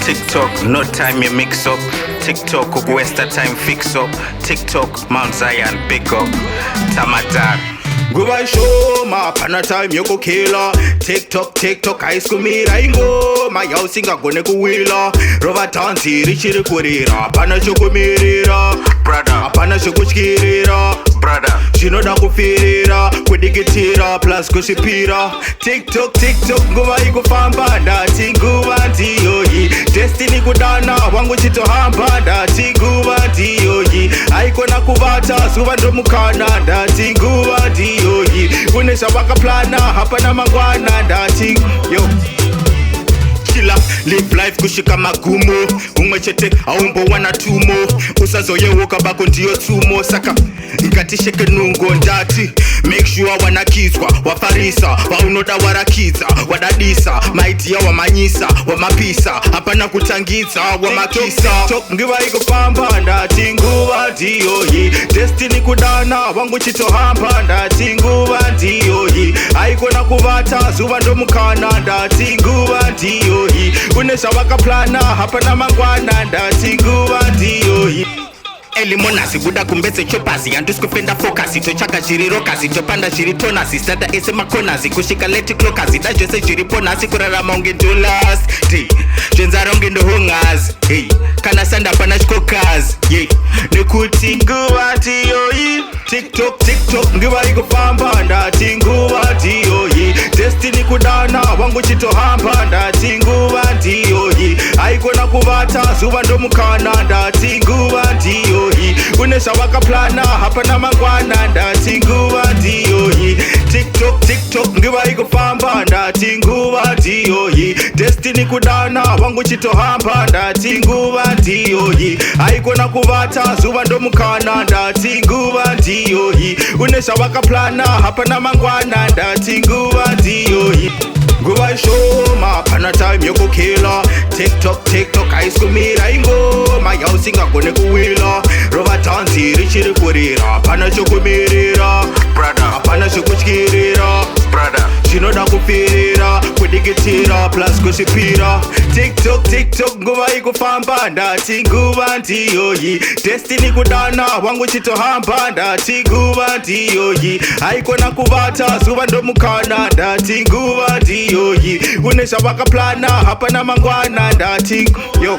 TikTok, no time you mix up. TikTok, waste time fix up. TikTok, Mount Zion, pick up. Tamadan. Nguva shoma pana time yoko killer. TikTok high school mira ingo maya usingagone kuwila rova tanzi richiri kurira pana shokumirira Brother, apana shokushkirira brother. zvinoda kufirira kudigitira plus kushipira TikTok nguva ikufamba ndati nguva ndiyoyi destiny kudana wangu chitohamba ndati nguva ndiyoyi aikona kuvata zuva ndomukana ndati nguva ndiyoyi kune zvavakaplana hapana mangwana ndati yo chila live life kushika magumo umwe chete aumbowana tumo usazoyeuka bako ndiyo tsumo saka ngatisheke nungo ndati make sure wanakizwa wafarisa vaunoda warakidza wadadisa maidiya wamanyisa wamapisa hapana kutangidza wamakisa nguva ikufamba ndati nguva ndiyoyi destiny kudana wangu chitohamba ndati nguva ndiyoyi aikona kuvata zuva ndomukana ndati nguva ndiyoyi kune zvavakaplana hapana mangwana ndati nguva ndiyoyi elimonasi buda kumbetse chopazi handisikufenda fokasi tochaka zviri rokazi topanda zviri tonasi stata ese makonazi kusvika leti clokazi da zvese zviripo nhasi kurarama unge dollars zvenzara unge ndohongazi hey. kana sanda pana chikokazi yeah. nekuti nguva ndiyoyi TikTok nguva ikufamba ndati nguva ndiyoyi destiny kudana wangu chitohamba ndati nguva ndiyoyi aikona kuvata zuva ndomukana ndati nguva ndiyoyi kune zvavakaplana hapana mangwana ndati nguva ndiyoyi TikTok nguva ikufamba ndati nguva ndiyoyi destiny kudana wangu chitohamba ndati nguva ndiyoyi aikona kuvata zuva ndomukana ndati nguva ndiyoyi kune zvavakaplana hapana mangwana ndati nguva ndiyoyi nguva ishoma pana time yokukila TikTok high school mira ingoma yausingagone kuwila rova tanzi richiri kurira pana chokumirira Brother, hapana zvokutyirira brother. zvinoda kufirira kudigitira plus kushipira TikTok nguva ikufamba ndati nguva ndiyoyi destiny kudana wangu chitohamba ndati nguva ndiyoyi aikona kuvata zuva ndomukana ndati nguva ndiyoyi kune zvavakaplana hapana mangwana ndati yo